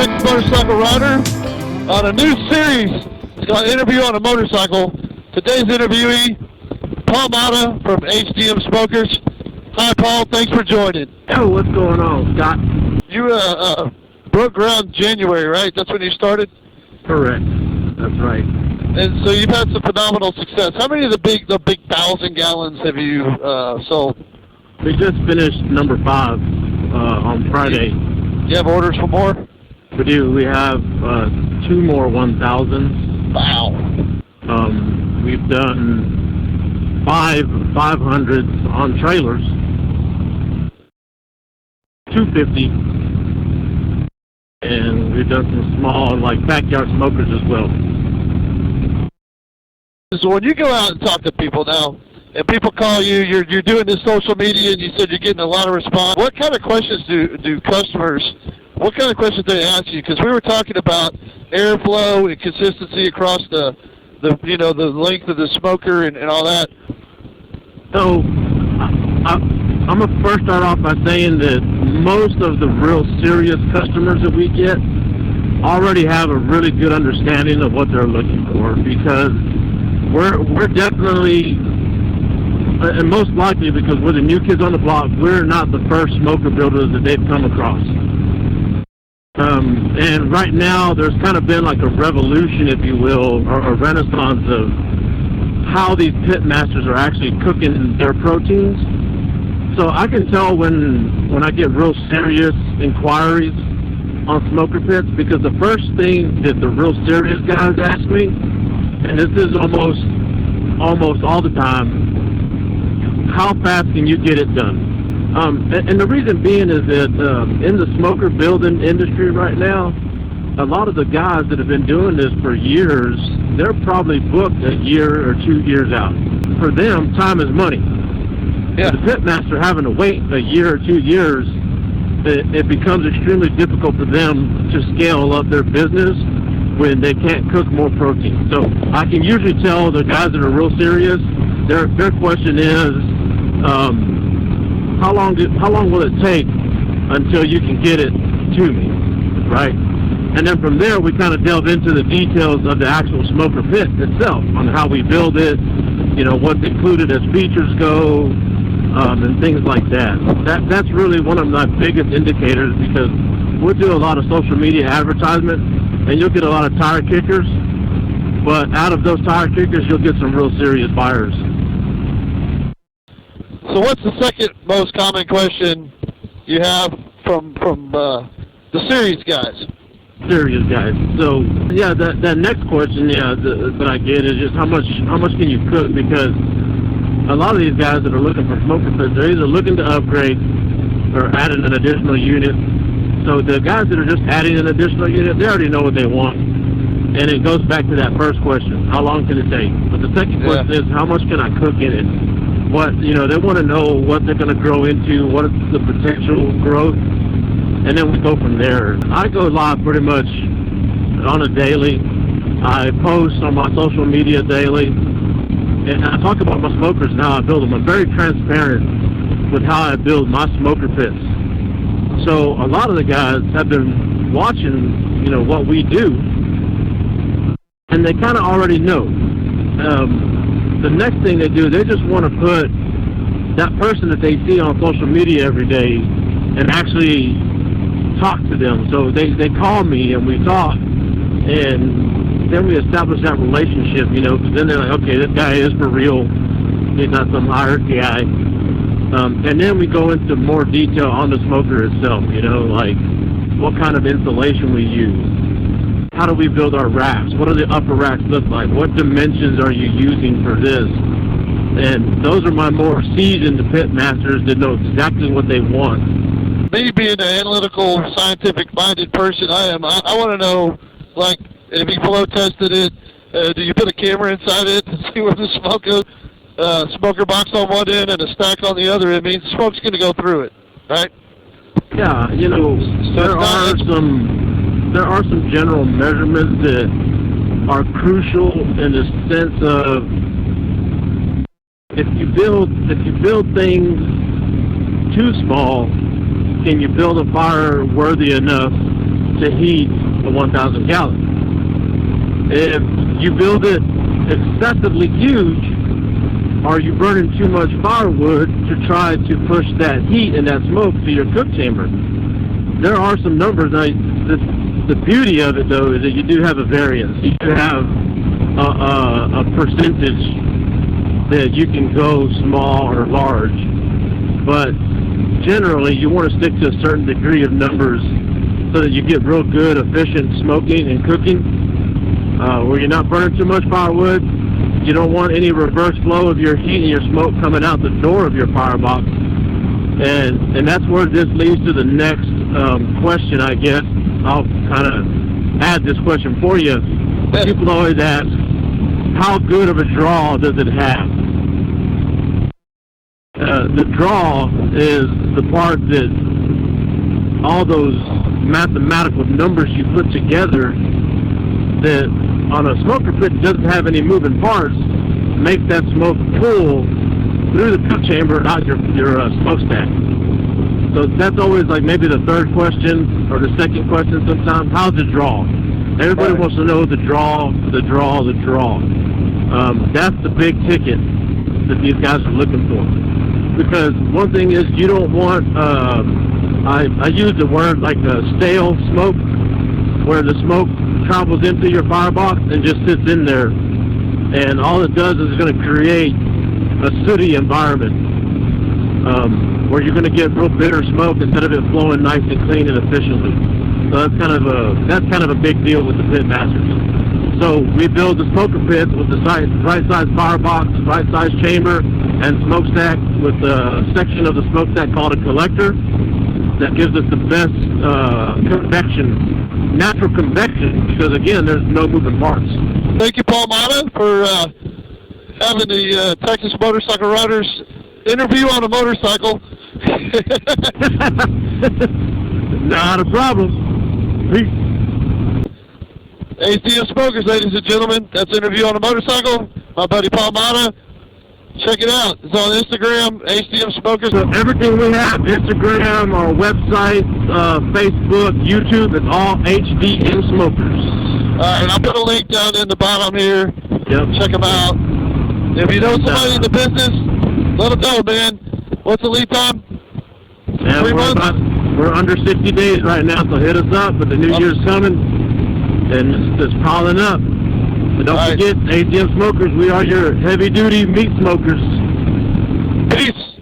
Texas motorcycle rider on a new series. It's got an interview on a motorcycle. Today's interviewee, Paul Mata from HDM Smokers. Hi, Paul. Thanks for joining. Oh, what's going on, Scott? You broke ground January, right? That's when you started? Correct. That's right. And so you've had some phenomenal success. How many of the big 1,000 gallons have you sold? We just finished number 5 on Friday. You have orders for more? We do. We have 2 more 1,000s. Wow. We've done 500s on trailers, 250, and we've done some small, like, backyard smokers as well. So when you go out and talk to people now, and people call you, you're doing this social media, and you said you're getting a lot of response. What kind of questions do customers, what kind of questions do they ask you? Because we were talking about airflow and consistency across the length of the smoker and all that. So I'm going to first start off by saying that most of the real serious customers that we get already have a really good understanding of what they're looking for, because we're definitely, and most likely because we're the new kids on the block, we're not the first smoker builders that they've come across. And right now there's kind of been like a revolution, if you will, or a renaissance of how these pitmasters are actually cooking their proteins. So I can tell when I get real serious inquiries on smoker pits, because the first thing that the real serious guys ask me, and this is almost all the time, how fast can you get it done? And the reason being is that in the smoker building industry right now, a lot of the guys that have been doing this for years, they're probably booked a year or 2 years out. For them, time is money. Yeah. The pitmaster having to wait a year or 2 years, it becomes extremely difficult for them to scale up their business when they can't cook more protein. So I can usually tell the guys that are real serious, their question is, how long will it take until you can get it to me, right? And then from there, we kind of delve into the details of the actual smoker pit itself, on how we build it, what's included as features go, and things like that. That's really one of my biggest indicators, because we'll do a lot of social media advertisement, and you'll get a lot of tire kickers, but out of those tire kickers, you'll get some real serious buyers. So what's the second most common question you have from the serious guys? Serious guys. So yeah, that next question, that I get is just how much can you cook? Because a lot of these guys that are looking for smoker pits, they're either looking to upgrade or adding an additional unit. So the guys that are just adding an additional unit, they already know what they want. And it goes back to that first question, how long can it take? But the second question is, how much can I cook in it? They want to know what they're going to grow into, what is the potential growth, and then we go from there. I go live pretty much on a daily. I post on my social media daily, and I talk about my smokers and how I build them. I'm very transparent with how I build my smoker pits. So a lot of the guys have been watching, what we do, and they kind of already know. The next thing they do, they just want to put that person that they see on social media every day and actually talk to them. So they call me and we talk, and then we establish that relationship, because then they're like, okay, this guy is for real. He's not some hired guy. And then we go into more detail on the smoker itself, like what kind of insulation we use. How do we build our racks? What do the upper racks look like? What dimensions are you using for this? And those are my more seasoned pitmasters that know exactly what they want. Me being an analytical, scientific-minded person I want to know, like, if you flow tested it, do you put a camera inside it to see where the smoke goes? Smoker box on one end and a stack on the other end means the smoke's going to go through it, right? Yeah, there are some general measurements that are crucial in the sense of, if you build things too small, can you build a fire worthy enough to heat a 1,000 gallon. If you build it excessively huge, are you burning too much firewood to try to push that heat and that smoke to your cook chamber? There are some numbers. Now, the beauty of it, though, is that you do have a variance. You do have a percentage that you can go small or large, but generally you want to stick to a certain degree of numbers so that you get real good, efficient smoking and cooking, where you're not burning too much firewood. You don't want any reverse flow of your heat and your smoke coming out the door of your firebox. And that's where this leads to the next question, I guess. I'll kind of add this question for you. People always ask, how good of a draw does it have? The draw is the part that all those mathematical numbers you put together that on a smoker pit doesn't have any moving parts, make that smoke pull through the cook chamber and out your smokestack. So that's always like maybe the third question or the second question sometimes. How's the draw? Everybody wants to know the draw. That's the big ticket that these guys are looking for. Because one thing is you don't want, I use the word like a stale smoke, where the smoke travels into your firebox and just sits in there. And all it does is it's going to create a sooty environment where you're going to get real bitter smoke instead of it flowing nice and clean and efficiently. So that's kind of a big deal with the pitmasters. So we build the smoker pits with the right size firebox, right size chamber, and smokestack with a section of the smokestack called a collector that gives us the best convection, natural convection, because again, there's no moving parts. Thank you, Paul Mata, for having the Texas Motorcycle Riders interview on a motorcycle. Not a problem. Peace. HDM Smokers, ladies and gentlemen. That's interview on a motorcycle. My buddy Paul Mata. Check it out. It's on Instagram, HDM Smokers. So everything we have, Instagram, our website, Facebook, YouTube, it's all HDM Smokers. And I'll put a link down in the bottom here. Yep. Check them out. If you know somebody in the business, let them know, man. What's the lead time? Yeah, 3 months? We're under 60 days right now, so hit us up. But the new year's coming, and it's piling up. But don't forget, HDM Smokers, we are your heavy-duty meat smokers. Peace.